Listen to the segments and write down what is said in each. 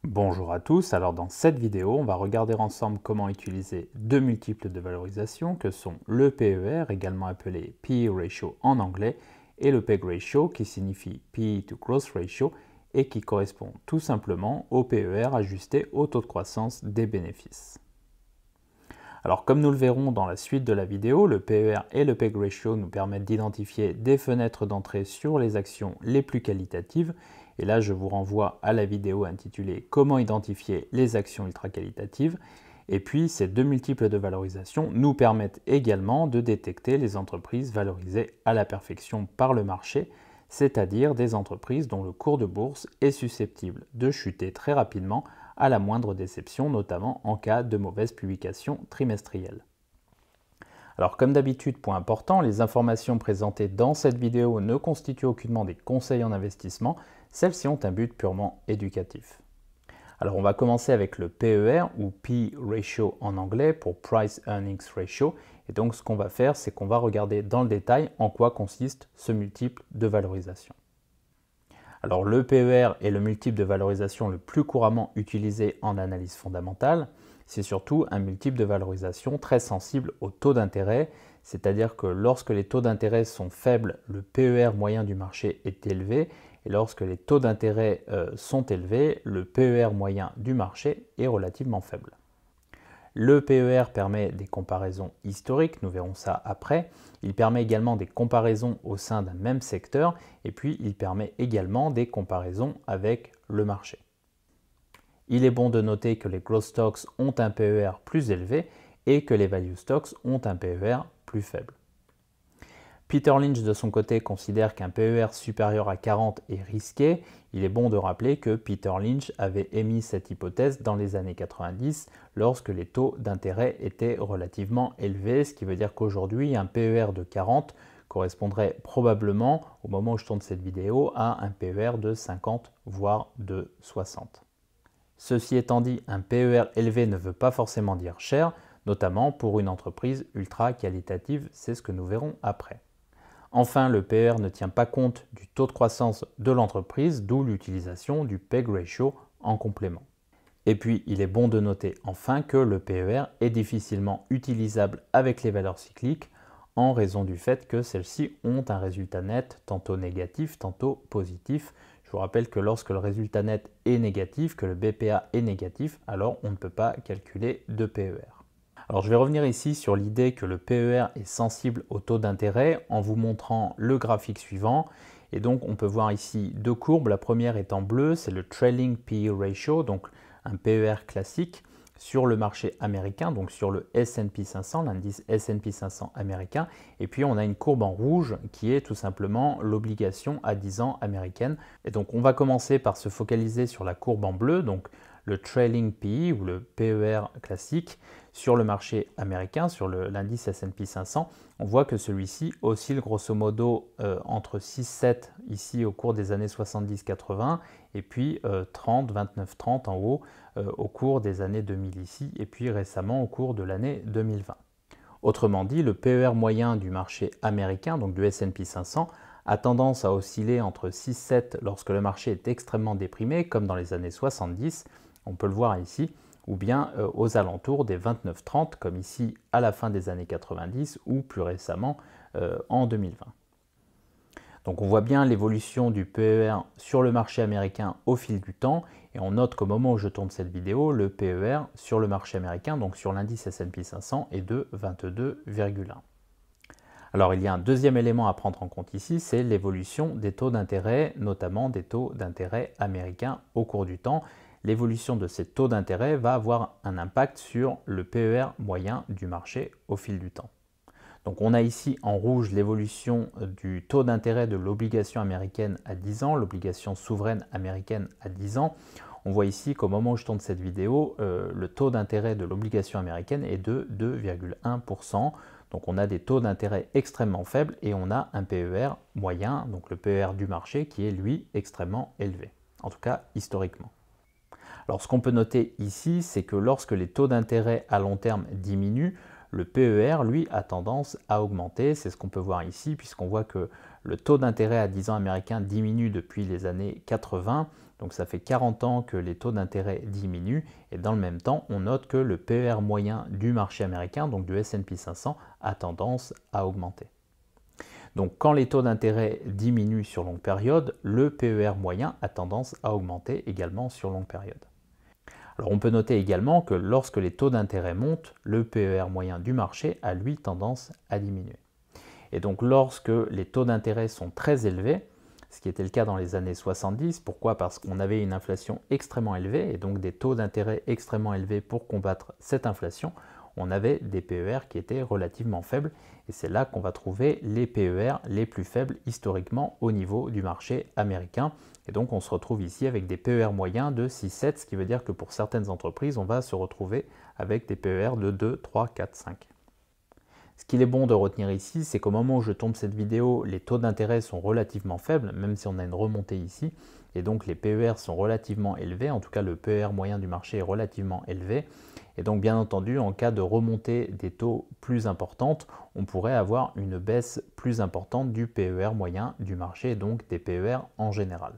Bonjour à tous, alors dans cette vidéo, on va regarder ensemble comment utiliser deux multiples de valorisation que sont le PER, également appelé PE ratio en anglais, et le PEG ratio qui signifie PE to growth ratio et qui correspond tout simplement au PER ajusté au taux de croissance des bénéfices. Alors comme nous le verrons dans la suite de la vidéo, le PER et le PEG ratio nous permettent d'identifier des fenêtres d'entrée sur les actions les plus qualitatives. Et là, je vous renvoie à la vidéo intitulée Comment identifier les actions ultra qualitatives. Et puis, ces deux multiples de valorisation nous permettent également de détecter les entreprises valorisées à la perfection par le marché, c'est-à-dire des entreprises dont le cours de bourse est susceptible de chuter très rapidement à la moindre déception, notamment en cas de mauvaise publication trimestrielle. Alors comme d'habitude, point important, les informations présentées dans cette vidéo ne constituent aucunement des conseils en investissement, celles-ci ont un but purement éducatif. Alors on va commencer avec le PER ou P ratio en anglais pour Price Earnings Ratio. Et donc ce qu'on va faire, c'est qu'on va regarder dans le détail en quoi consiste ce multiple de valorisation. Alors le PER est le multiple de valorisation le plus couramment utilisé en analyse fondamentale. C'est surtout un multiple de valorisation très sensible au taux d'intérêt, c'est-à-dire que lorsque les taux d'intérêt sont faibles, le PER moyen du marché est élevé, et lorsque les taux d'intérêt sont élevés, le PER moyen du marché est relativement faible. Le PER permet des comparaisons historiques, nous verrons ça après. Il permet également des comparaisons au sein d'un même secteur et puis il permet également des comparaisons avec le marché. Il est bon de noter que les growth stocks ont un PER plus élevé et que les value stocks ont un PER plus faible. Peter Lynch, de son côté, considère qu'un PER supérieur à 40 est risqué. Il est bon de rappeler que Peter Lynch avait émis cette hypothèse dans les années 90 lorsque les taux d'intérêt étaient relativement élevés, ce qui veut dire qu'aujourd'hui, un PER de 40 correspondrait probablement, au moment où je tourne cette vidéo, à un PER de 50 voire de 60. Ceci étant dit, un PER élevé ne veut pas forcément dire cher, notamment pour une entreprise ultra qualitative, c'est ce que nous verrons après. Enfin, le PER ne tient pas compte du taux de croissance de l'entreprise, d'où l'utilisation du PEG ratio en complément. Et puis, il est bon de noter enfin que le PER est difficilement utilisable avec les valeurs cycliques en raison du fait que celles-ci ont un résultat net tantôt négatif, tantôt positif. Je vous rappelle que lorsque le résultat net est négatif, que le BPA est négatif, alors on ne peut pas calculer de PER. Alors je vais revenir ici sur l'idée que le PER est sensible au taux d'intérêt en vous montrant le graphique suivant. Et donc on peut voir ici deux courbes. La première est en bleu, c'est le Trailing PE Ratio, donc un PER classique sur le marché américain, donc sur le S&P 500, l'indice S&P 500 américain. Et puis on a une courbe en rouge qui est tout simplement l'obligation à 10 ans américaine. Et donc on va commencer par se focaliser sur la courbe en bleu, donc le Trailing PE ou le PER classique sur le marché américain, sur l'indice S&P 500, on voit que celui-ci oscille grosso modo entre 6,7 ici au cours des années 70-80 et puis 30, 29-30 en haut au cours des années 2000 ici et puis récemment au cours de l'année 2020. Autrement dit, le PER moyen du marché américain, donc du S&P 500, a tendance à osciller entre 6,7 lorsque le marché est extrêmement déprimé, comme dans les années 70, on peut le voir ici, ou bien aux alentours des 29-30, comme ici à la fin des années 90 ou plus récemment en 2020. Donc on voit bien l'évolution du PER sur le marché américain au fil du temps, et on note qu'au moment où je tourne cette vidéo, le PER sur le marché américain, donc sur l'indice S&P 500, est de 22,1. Alors il y a un deuxième élément à prendre en compte ici, c'est l'évolution des taux d'intérêt, notamment des taux d'intérêt américains au cours du temps. L'évolution de ces taux d'intérêt va avoir un impact sur le PER moyen du marché au fil du temps. Donc on a ici en rouge l'évolution du taux d'intérêt de l'obligation américaine à 10 ans, l'obligation souveraine américaine à 10 ans. On voit ici qu'au moment où je tourne cette vidéo, le taux d'intérêt de l'obligation américaine est de 2,1%. Donc on a des taux d'intérêt extrêmement faibles et on a un PER moyen, donc le PER du marché, qui est lui extrêmement élevé, en tout cas historiquement. Alors ce qu'on peut noter ici, c'est que lorsque les taux d'intérêt à long terme diminuent, le PER, lui, a tendance à augmenter. C'est ce qu'on peut voir ici, puisqu'on voit que le taux d'intérêt à 10 ans américain diminue depuis les années 80. Donc ça fait 40 ans que les taux d'intérêt diminuent et dans le même temps, on note que le PER moyen du marché américain, donc du S&P 500, a tendance à augmenter. Donc quand les taux d'intérêt diminuent sur longue période, le PER moyen a tendance à augmenter également sur longue période. Alors on peut noter également que lorsque les taux d'intérêt montent, le PER moyen du marché a lui tendance à diminuer. Et donc lorsque les taux d'intérêt sont très élevés, ce qui était le cas dans les années 70, pourquoi? Parce qu'on avait une inflation extrêmement élevée et donc des taux d'intérêt extrêmement élevés pour combattre cette inflation, on avait des PER qui étaient relativement faibles et c'est là qu'on va trouver les PER les plus faibles historiquement au niveau du marché américain. Et donc on se retrouve ici avec des PER moyens de 6-7, ce qui veut dire que pour certaines entreprises, on va se retrouver avec des PER de 2, 3, 4, 5. Ce qu'il est bon de retenir ici, c'est qu'au moment où je tourne cette vidéo, les taux d'intérêt sont relativement faibles, même si on a une remontée ici, et donc les PER sont relativement élevés, en tout cas le PER moyen du marché est relativement élevé, et donc bien entendu, en cas de remontée des taux plus importante, on pourrait avoir une baisse plus importante du PER moyen du marché, et donc des PER en général.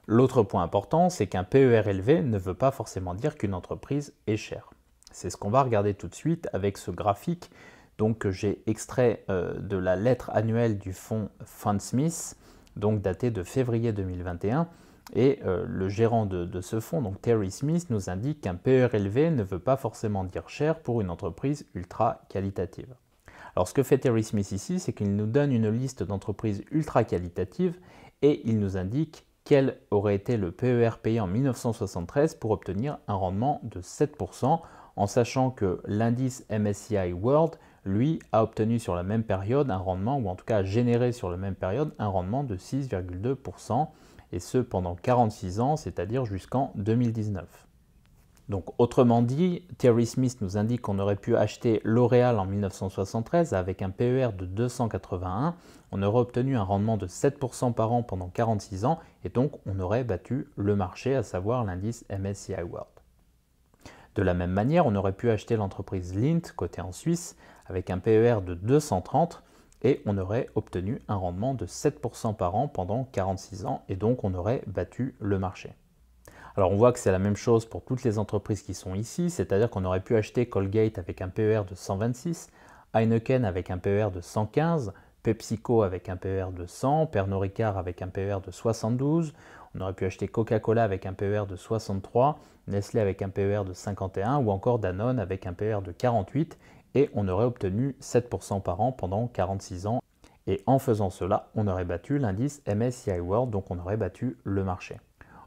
L'autre point important, c'est qu'un PER élevé ne veut pas forcément dire qu'une entreprise est chère. C'est ce qu'on va regarder tout de suite avec ce graphique donc, que j'ai extrait de la lettre annuelle du fonds Fundsmith, donc daté de février 2021. Et le gérant de ce fonds, donc Terry Smith, nous indique qu'un PER élevé ne veut pas forcément dire cher pour une entreprise ultra qualitative. Alors ce que fait Terry Smith ici, c'est qu'il nous donne une liste d'entreprises ultra qualitatives et il nous indique quel aurait été le PER payé en 1973 pour obtenir un rendement de 7%, en sachant que l'indice MSCI World, lui, a obtenu sur la même période un rendement, ou en tout cas a généré sur la même période un rendement de 6,2%, et ce pendant 46 ans, c'est-à-dire jusqu'en 2019. Donc autrement dit, Terry Smith nous indique qu'on aurait pu acheter L'Oréal en 1973 avec un PER de 281, on aurait obtenu un rendement de 7% par an pendant 46 ans, et donc on aurait battu le marché, à savoir l'indice MSCI World. De la même manière, on aurait pu acheter l'entreprise Lindt, cotée en Suisse, avec un PER de 230 et on aurait obtenu un rendement de 7% par an pendant 46 ans et donc on aurait battu le marché. Alors on voit que c'est la même chose pour toutes les entreprises qui sont ici, c'est-à-dire qu'on aurait pu acheter Colgate avec un PER de 126, Heineken avec un PER de 115, PepsiCo avec un PER de 100, Pernod Ricard avec un PER de 72, on aurait pu acheter Coca-Cola avec un PER de 63, Nestlé avec un PER de 51 ou encore Danone avec un PER de 48 et on aurait obtenu 7% par an pendant 46 ans. Et en faisant cela, on aurait battu l'indice MSCI World, donc on aurait battu le marché.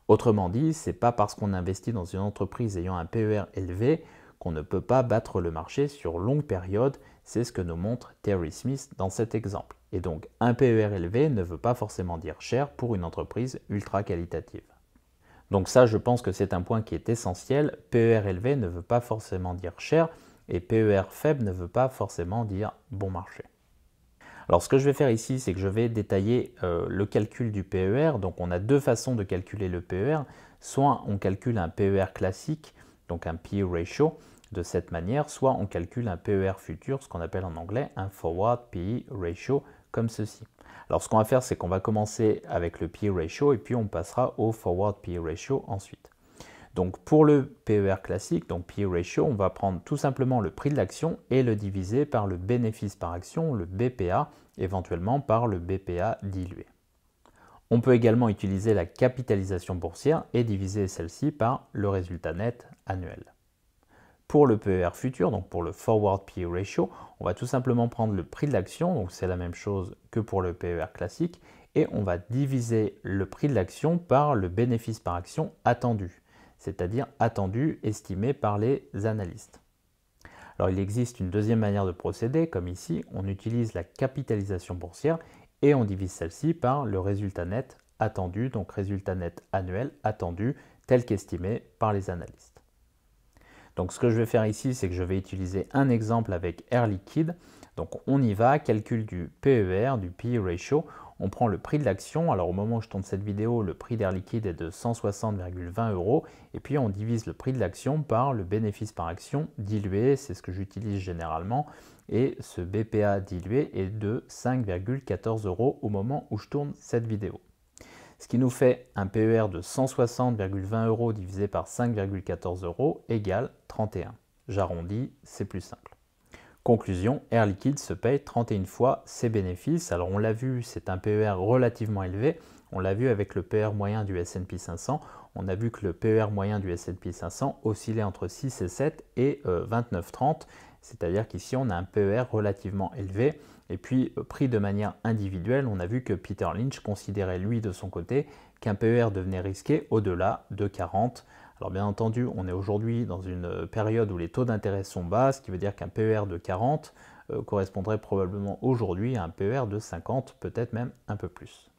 Autrement dit, ce n'est pas parce qu'on investit dans une entreprise ayant un PER élevé qu'on ne peut pas battre le marché sur longue période, c'est ce que nous montre Terry Smith dans cet exemple. Et donc un PER élevé ne veut pas forcément dire cher pour une entreprise ultra qualitative. Donc ça, je pense que c'est un point qui est essentiel, PER élevé ne veut pas forcément dire cher, et PER faible ne veut pas forcément dire bon marché. Alors ce que je vais faire ici, c'est que je vais détailler le calcul du PER. Donc on a deux façons de calculer le PER. Soit on calcule un PER classique, donc un P/E ratio, de cette manière, soit on calcule un PER futur, ce qu'on appelle en anglais un Forward P/E ratio, comme ceci. Alors ce qu'on va faire, c'est qu'on va commencer avec le P/E ratio et puis on passera au Forward P/E ratio ensuite. Donc pour le PER classique, donc P/E ratio, on va prendre tout simplement le prix de l'action et le diviser par le bénéfice par action, le BPA, éventuellement par le BPA dilué. On peut également utiliser la capitalisation boursière et diviser celle-ci par le résultat net annuel. Pour le PER futur, donc pour le Forward P/E ratio, on va tout simplement prendre le prix de l'action, donc c'est la même chose que pour le PER classique, et on va diviser le prix de l'action par le bénéfice par action attendu, c'est-à-dire attendu estimé par les analystes. Alors il existe une deuxième manière de procéder, comme ici, on utilise la capitalisation boursière et on divise celle-ci par le résultat net attendu, donc résultat net annuel attendu, tel qu'estimé par les analystes. Donc ce que je vais faire ici, c'est que je vais utiliser un exemple avec Air Liquide. Donc on y va, calcul du PER, du P/E ratio. On prend le prix de l'action. Alors au moment où je tourne cette vidéo, le prix d'Air Liquide est de 160,20 €. Et puis on divise le prix de l'action par le bénéfice par action dilué. C'est ce que j'utilise généralement. Et ce BPA dilué est de 5,14 € au moment où je tourne cette vidéo. Ce qui nous fait un PER de 160,20 € divisé par 5,14 € égale 31. J'arrondis, c'est plus simple. Conclusion, Air Liquide se paye 31 fois ses bénéfices. Alors on l'a vu, c'est un PER relativement élevé. On l'a vu avec le PER moyen du S&P 500. On a vu que le PER moyen du S&P 500 oscillait entre 6 et 7 et 29,30. C'est-à-dire qu'ici on a un PER relativement élevé. Et puis pris de manière individuelle, on a vu que Peter Lynch considérait lui de son côté qu'un PER devenait risqué au-delà de 40. Alors bien entendu, on est aujourd'hui dans une période où les taux d'intérêt sont bas, ce qui veut dire qu'un PER de 40 correspondrait probablement aujourd'hui à un PER de 50, peut-être même un peu plus.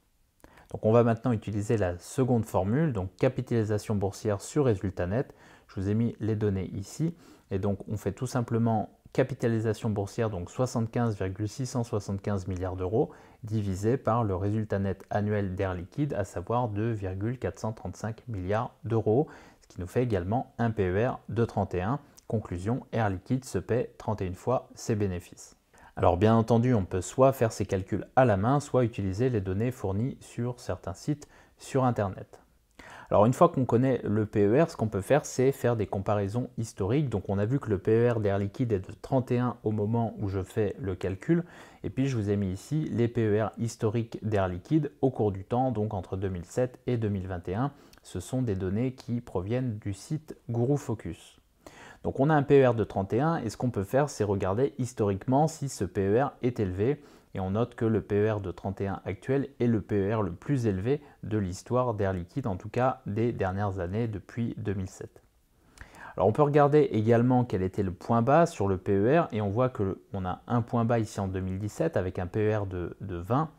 Donc on va maintenant utiliser la seconde formule, donc capitalisation boursière sur résultat net. Je vous ai mis les données ici, et donc on fait tout simplement capitalisation boursière, donc 75,675 milliards d'euros, divisé par le résultat net annuel d'Air Liquide, à savoir 2,435 milliards d'euros, ce qui nous fait également un PER de 31. Conclusion, Air Liquide se paie 31 fois ses bénéfices. Alors bien entendu, on peut soit faire ces calculs à la main, soit utiliser les données fournies sur certains sites sur Internet. Alors une fois qu'on connaît le PER, ce qu'on peut faire, c'est faire des comparaisons historiques. Donc on a vu que le PER d'Air Liquide est de 31 au moment où je fais le calcul. Et puis je vous ai mis ici les PER historiques d'Air Liquide au cours du temps, donc entre 2007 et 2021. Ce sont des données qui proviennent du site Guru Focus. Donc on a un PER de 31 et ce qu'on peut faire, c'est regarder historiquement si ce PER est élevé. Et on note que le PER de 31 actuel est le PER le plus élevé de l'histoire d'Air Liquide, en tout cas des dernières années depuis 2007. Alors on peut regarder également quel était le point bas sur le PER et on voit qu'on a un point bas ici en 2017 avec un PER de 20.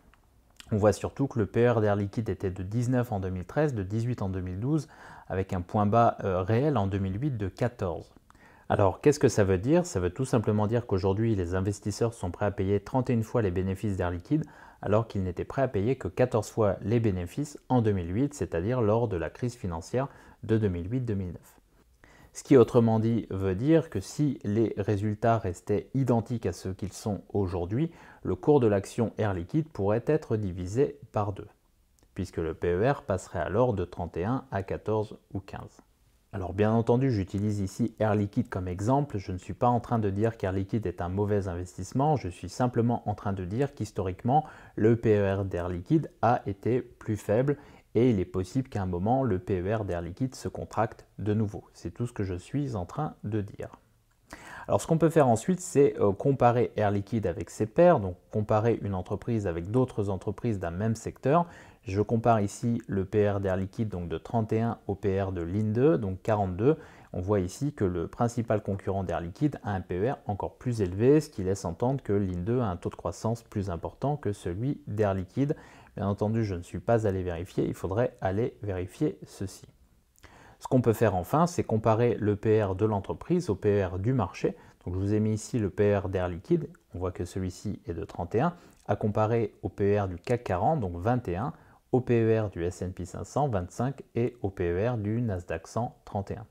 On voit surtout que le PER d'Air Liquide était de 19 en 2013, de 18 en 2012, avec un point bas réel en 2008 de 14. Alors, qu'est-ce que ça veut dire? Ça veut tout simplement dire qu'aujourd'hui, les investisseurs sont prêts à payer 31 fois les bénéfices d'Air Liquide, alors qu'ils n'étaient prêts à payer que 14 fois les bénéfices en 2008, c'est-à-dire lors de la crise financière de 2008-2009. Ce qui, autrement dit, veut dire que si les résultats restaient identiques à ceux qu'ils sont aujourd'hui, le cours de l'action Air Liquide pourrait être divisé par 2, puisque le PER passerait alors de 31 à 14 ou 15. Alors bien entendu, j'utilise ici Air Liquide comme exemple. Je ne suis pas en train de dire qu'Air Liquide est un mauvais investissement. Je suis simplement en train de dire qu'historiquement, le PER d'Air Liquide a été plus faible et il est possible qu'à un moment, le PER d'Air Liquide se contracte de nouveau. C'est tout ce que je suis en train de dire. Alors ce qu'on peut faire ensuite, c'est comparer Air Liquide avec ses pairs, donc comparer une entreprise avec d'autres entreprises d'un même secteur. Je compare ici le PR d'Air Liquide donc de 31 au PR de Linde, donc 42. On voit ici que le principal concurrent d'Air Liquide a un PER encore plus élevé, ce qui laisse entendre que Linde a un taux de croissance plus important que celui d'Air Liquide. Bien entendu, je ne suis pas allé vérifier, il faudrait aller vérifier ceci. Ce qu'on peut faire enfin, c'est comparer le PR de l'entreprise au PR du marché. Donc je vous ai mis ici le PR d'Air Liquide, on voit que celui-ci est de 31, à comparer au PER du CAC 40, donc 21, au PER du S&P 500, 25 et au PER du Nasdaq 100, 31.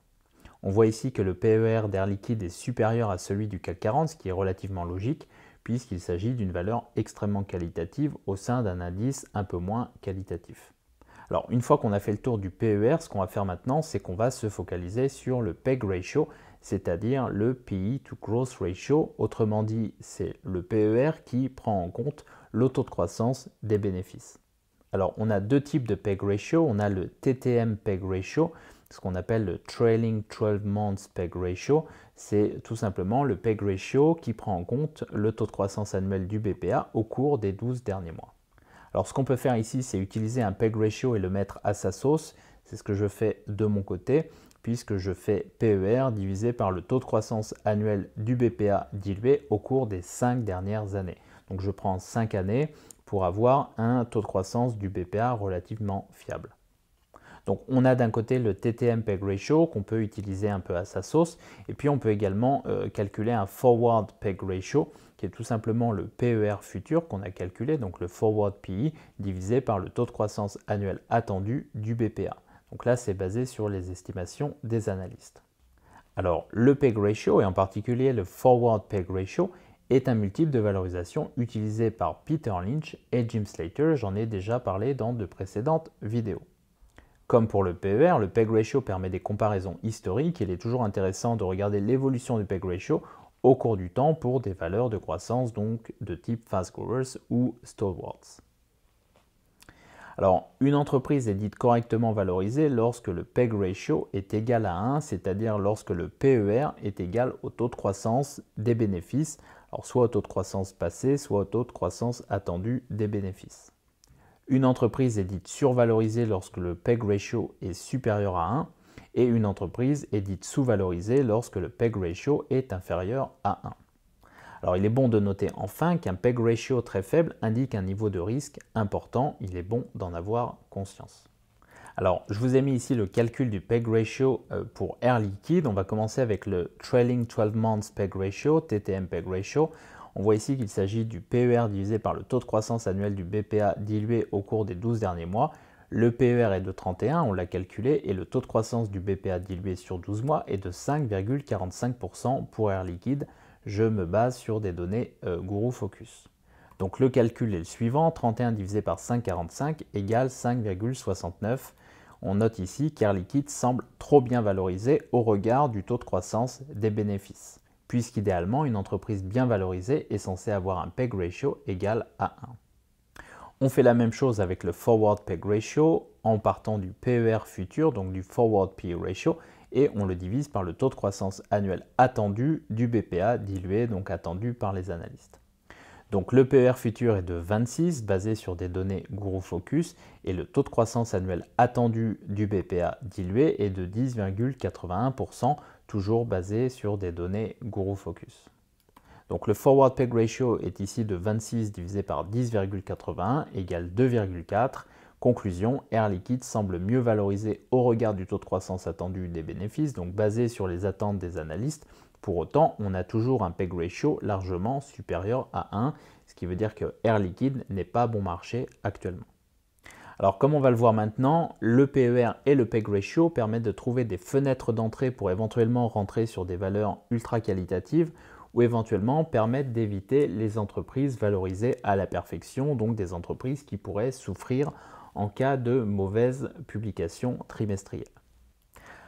On voit ici que le PER d'Air Liquide est supérieur à celui du CAC 40, ce qui est relativement logique, puisqu'il s'agit d'une valeur extrêmement qualitative au sein d'un indice un peu moins qualitatif. Alors, une fois qu'on a fait le tour du PER, ce qu'on va faire maintenant, c'est qu'on va se focaliser sur le PEG ratio, c'est-à-dire le PE to Growth ratio. Autrement dit, c'est le PER qui prend en compte le taux de croissance des bénéfices. Alors, on a deux types de PEG ratio. On a le TTM PEG ratio, ce qu'on appelle le Trailing 12 Months PEG ratio. C'est tout simplement le PEG ratio qui prend en compte le taux de croissance annuel du BPA au cours des 12 derniers mois. Alors ce qu'on peut faire ici, c'est utiliser un PEG ratio et le mettre à sa sauce. C'est ce que je fais de mon côté, puisque je fais PER divisé par le taux de croissance annuel du BPA dilué au cours des 5 dernières années. Donc je prends 5 années pour avoir un taux de croissance du BPA relativement fiable. Donc on a d'un côté le TTM PEG ratio qu'on peut utiliser un peu à sa sauce, et puis on peut également calculer un Forward PEG ratio, qui est tout simplement le PER futur qu'on a calculé, donc le Forward PE, divisé par le taux de croissance annuel attendu du BPA. Donc là, c'est basé sur les estimations des analystes. Alors, le PEG ratio, et en particulier le Forward PEG ratio, est un multiple de valorisation utilisé par Peter Lynch et Jim Slater, j'en ai déjà parlé dans de précédentes vidéos. Comme pour le PER, le PEG ratio permet des comparaisons historiques et il est toujours intéressant de regarder l'évolution du PEG ratio au cours du temps pour des valeurs de croissance donc de type fast growers ou stalwarts. Alors, une entreprise est dite correctement valorisée lorsque le PEG ratio est égal à 1, c'est-à-dire lorsque le PER est égal au taux de croissance des bénéfices, alors soit au taux de croissance passé, soit au taux de croissance attendu des bénéfices. Une entreprise est dite survalorisée lorsque le PEG ratio est supérieur à 1 et une entreprise est dite sous-valorisée lorsque le PEG ratio est inférieur à 1. Alors il est bon de noter enfin qu'un PEG ratio très faible indique un niveau de risque important, il est bon d'en avoir conscience. Alors je vous ai mis ici le calcul du PEG ratio pour Air Liquide, on va commencer avec le Trailing 12 Months PEG ratio, TTM PEG ratio. On voit ici qu'il s'agit du PER divisé par le taux de croissance annuel du BPA dilué au cours des 12 derniers mois. Le PER est de 31, on l'a calculé, et le taux de croissance du BPA dilué sur 12 mois est de 5,45% pour Air Liquide. Je me base sur des données Guru Focus. Donc le calcul est le suivant, 31 divisé par 5,45 égale 5,69. On note ici qu'Air Liquide semble trop bien valorisé au regard du taux de croissance des bénéfices, puisqu'idéalement une entreprise bien valorisée est censée avoir un PEG ratio égal à 1. On fait la même chose avec le Forward PEG ratio en partant du PER futur, donc du Forward PE ratio, et on le divise par le taux de croissance annuel attendu du BPA dilué, donc attendu par les analystes. Donc le PER futur est de 26, basé sur des données Guru Focus, et le taux de croissance annuel attendu du BPA dilué est de 10,81%, toujours basé sur des données Guru Focus. Donc le Forward PEG ratio est ici de 26 divisé par 10,81 égale 2,4. Conclusion, Air Liquide semble mieux valorisé au regard du taux de croissance attendu des bénéfices, donc basé sur les attentes des analystes. Pour autant, on a toujours un PEG ratio largement supérieur à 1, ce qui veut dire que Air Liquide n'est pas bon marché actuellement. Alors comme on va le voir maintenant, le PER et le PEG ratio permettent de trouver des fenêtres d'entrée pour éventuellement rentrer sur des valeurs ultra qualitatives ou éventuellement permettent d'éviter les entreprises valorisées à la perfection, donc des entreprises qui pourraient souffrir en cas de mauvaise publication trimestrielle.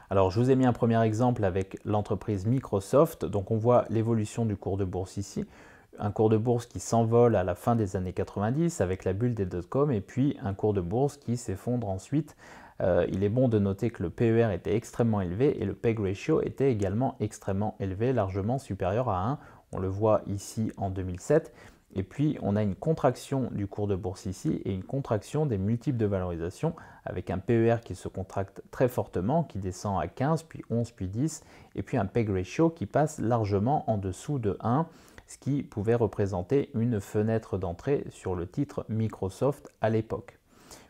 Alors je vous ai mis un premier exemple avec l'entreprise Microsoft, donc on voit l'évolution du cours de bourse ici, un cours de bourse qui s'envole à la fin des années 90 avec la bulle des dot-com et puis un cours de bourse qui s'effondre ensuite. Il est bon de noter que le PER était extrêmement élevé et le PEG ratio était également extrêmement élevé, largement supérieur à 1. On le voit ici en 2007. Et puis on a une contraction du cours de bourse ici et une contraction des multiples de valorisation avec un PER qui se contracte très fortement, qui descend à 15, puis 11, puis 10, et puis un PEG ratio qui passe largement en dessous de 1, ce qui pouvait représenter une fenêtre d'entrée sur le titre Microsoft à l'époque.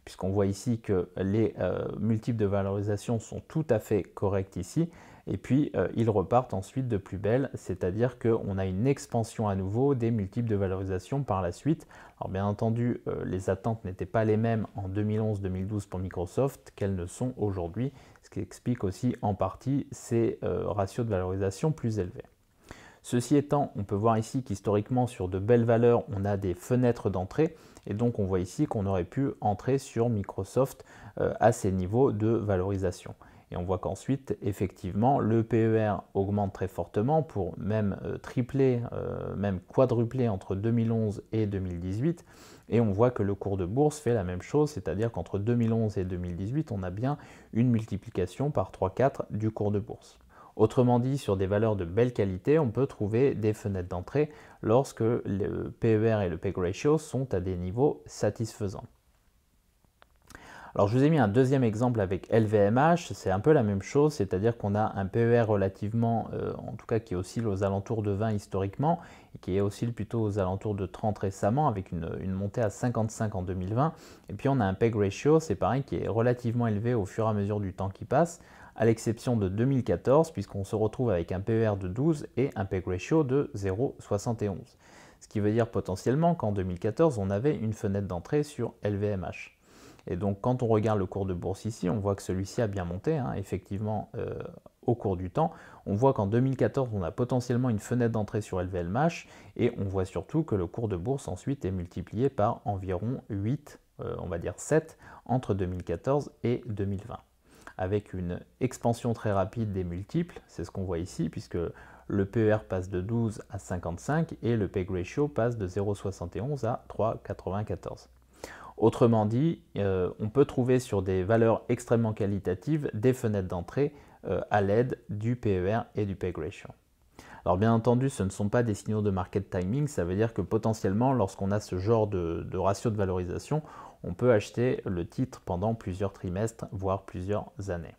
Puisqu'on voit ici que les multiples de valorisation sont tout à fait corrects ici, et puis ils repartent ensuite de plus belle, c'est-à-dire qu'on a une expansion à nouveau des multiples de valorisation par la suite. Alors bien entendu, les attentes n'étaient pas les mêmes en 2011-2012 pour Microsoft qu'elles ne sont aujourd'hui, ce qui explique aussi en partie ces ratios de valorisation plus élevés. Ceci étant, on peut voir ici qu'historiquement sur de belles valeurs, on a des fenêtres d'entrée et donc on voit ici qu'on aurait pu entrer sur Microsoft à ces niveaux de valorisation. Et on voit qu'ensuite, effectivement, le PER augmente très fortement pour même tripler, même quadrupler entre 2011 et 2018. Et on voit que le cours de bourse fait la même chose, c'est-à-dire qu'entre 2011 et 2018, on a bien une multiplication par 3-4 du cours de bourse. Autrement dit, sur des valeurs de belle qualité, on peut trouver des fenêtres d'entrée lorsque le PER et le PEG ratio sont à des niveaux satisfaisants. Alors je vous ai mis un deuxième exemple avec LVMH, c'est un peu la même chose, c'est-à-dire qu'on a un PER relativement, en tout cas qui oscille aux alentours de 20 historiquement, et qui oscille plutôt aux alentours de 30 récemment, avec une montée à 55 en 2020. Et puis on a un PEG ratio, c'est pareil, qui est relativement élevé au fur et à mesure du temps qui passe, à l'exception de 2014, puisqu'on se retrouve avec un PER de 12 et un PEG ratio de 0,71. Ce qui veut dire potentiellement qu'en 2014, on avait une fenêtre d'entrée sur LVMH. Et donc quand on regarde le cours de bourse ici, on voit que celui-ci a bien monté, effectivement au cours du temps. On voit qu'en 2014, on a potentiellement une fenêtre d'entrée sur LVMH et on voit surtout que le cours de bourse ensuite est multiplié par environ 8, on va dire 7, entre 2014 et 2020. Avec une expansion très rapide des multiples, c'est ce qu'on voit ici, puisque le PER passe de 12 à 55 et le PEG ratio passe de 0,71 à 3,94. Autrement dit, on peut trouver sur des valeurs extrêmement qualitatives des fenêtres d'entrée à l'aide du PER et du PEG ratio. Alors bien entendu, ce ne sont pas des signaux de market timing, ça veut dire que potentiellement, lorsqu'on a ce genre de ratio de valorisation, on peut acheter le titre pendant plusieurs trimestres, voire plusieurs années.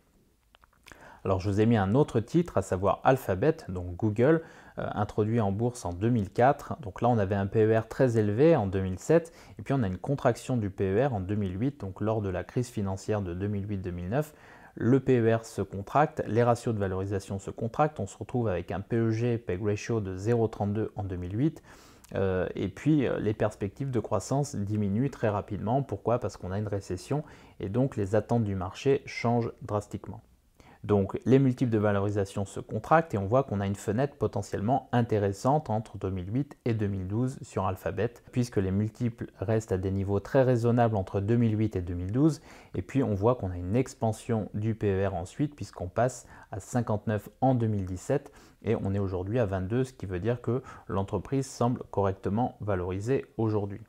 Alors je vous ai mis un autre titre, à savoir Alphabet, donc Google, introduit en bourse en 2004. Donc là on avait un PER très élevé en 2007, et puis on a une contraction du PER en 2008, donc lors de la crise financière de 2008-2009. Le PER se contracte, les ratios de valorisation se contractent, on se retrouve avec un PEG, PEG ratio de 0,32 en 2008, et puis les perspectives de croissance diminuent très rapidement. Pourquoi? Parce qu'on a une récession et donc les attentes du marché changent drastiquement. Donc les multiples de valorisation se contractent et on voit qu'on a une fenêtre potentiellement intéressante entre 2008 et 2012 sur Alphabet, puisque les multiples restent à des niveaux très raisonnables entre 2008 et 2012, et puis on voit qu'on a une expansion du PER ensuite, puisqu'on passe à 59 en 2017 et on est aujourd'hui à 22, ce qui veut dire que l'entreprise semble correctement valorisée aujourd'hui.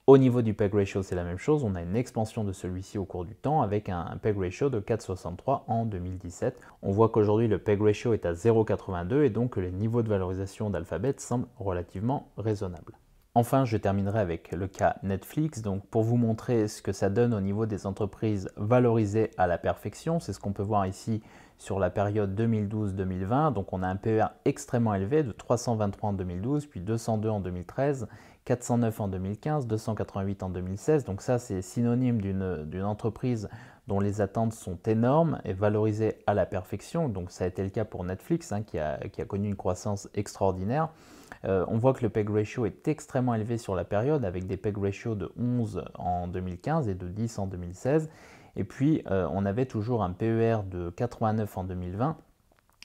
Au niveau du PEG ratio, c'est la même chose, on a une expansion de celui-ci au cours du temps avec un PEG ratio de 4,63 en 2017. On voit qu'aujourd'hui le PEG ratio est à 0,82 et donc que les niveaux de valorisation d'Alphabet semblent relativement raisonnables. Enfin, je terminerai avec le cas Netflix, donc pour vous montrer ce que ça donne au niveau des entreprises valorisées à la perfection. C'est ce qu'on peut voir ici sur la période 2012-2020. Donc on a un PER extrêmement élevé de 323 en 2012, puis 202 en 2013, 409 en 2015, 288 en 2016. Donc ça, c'est synonyme d'une entreprise dont les attentes sont énormes et valorisées à la perfection. Donc ça a été le cas pour Netflix, qui a connu une croissance extraordinaire. On voit que le PEG ratio est extrêmement élevé sur la période, avec des PEG ratio de 11 en 2015 et de 10 en 2016. Et puis, on avait toujours un PER de 89 en 2020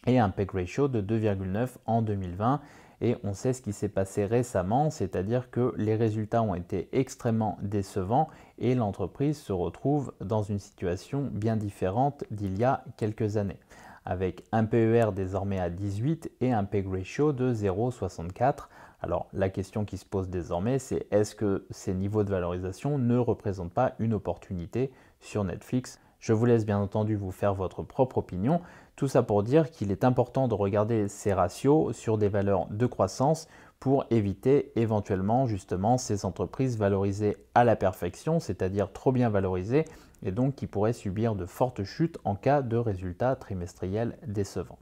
et un PEG ratio de 2,9 en 2020. Et on sait ce qui s'est passé récemment, c'est-à-dire que les résultats ont été extrêmement décevants et l'entreprise se retrouve dans une situation bien différente d'il y a quelques années, avec un PER désormais à 18 et un PEG ratio de 0,64. Alors la question qui se pose désormais, c'est est-ce que ces niveaux de valorisation ne représentent pas une opportunité sur Netflix? Je vous laisse bien entendu vous faire votre propre opinion. Tout ça pour dire qu'il est important de regarder ces ratios sur des valeurs de croissance pour éviter éventuellement justement ces entreprises valorisées à la perfection, c'est-à-dire trop bien valorisées et donc qui pourraient subir de fortes chutes en cas de résultats trimestriels décevants.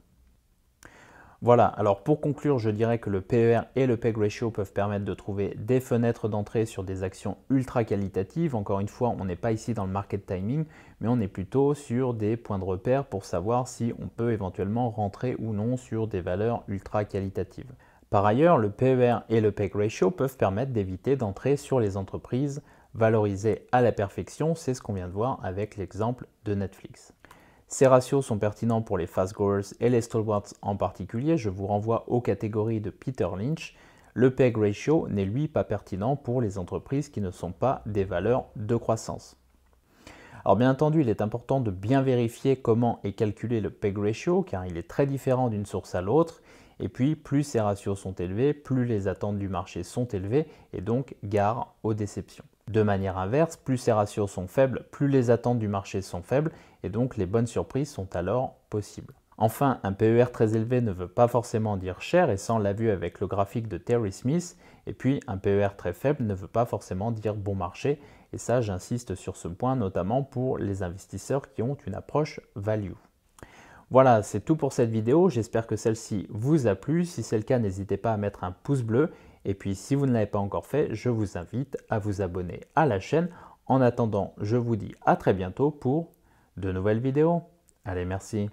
Voilà, alors pour conclure, je dirais que le PER et le PEG ratio peuvent permettre de trouver des fenêtres d'entrée sur des actions ultra qualitatives. Encore une fois, on n'est pas ici dans le market timing, mais on est plutôt sur des points de repère pour savoir si on peut éventuellement rentrer ou non sur des valeurs ultra qualitatives. Par ailleurs, le PER et le PEG ratio peuvent permettre d'éviter d'entrer sur les entreprises valorisées à la perfection. C'est ce qu'on vient de voir avec l'exemple de Netflix. Ces ratios sont pertinents pour les fast growers et les stalwarts en particulier. Je vous renvoie aux catégories de Peter Lynch. Le PEG ratio n'est lui pas pertinent pour les entreprises qui ne sont pas des valeurs de croissance. Alors bien entendu, il est important de bien vérifier comment est calculé le PEG ratio car il est très différent d'une source à l'autre. Et puis, plus ces ratios sont élevés, plus les attentes du marché sont élevées et donc gare aux déceptions. De manière inverse, plus ces ratios sont faibles, plus les attentes du marché sont faibles et donc les bonnes surprises sont alors possibles. Enfin, un PER très élevé ne veut pas forcément dire cher et ça on l'a vu avec le graphique de Terry Smith. Et puis un PER très faible ne veut pas forcément dire bon marché et ça j'insiste sur ce point notamment pour les investisseurs qui ont une approche value. Voilà, c'est tout pour cette vidéo. J'espère que celle-ci vous a plu. Si c'est le cas, n'hésitez pas à mettre un pouce bleu. Et puis, si vous ne l'avez pas encore fait, je vous invite à vous abonner à la chaîne. En attendant, je vous dis à très bientôt pour de nouvelles vidéos. Allez, merci.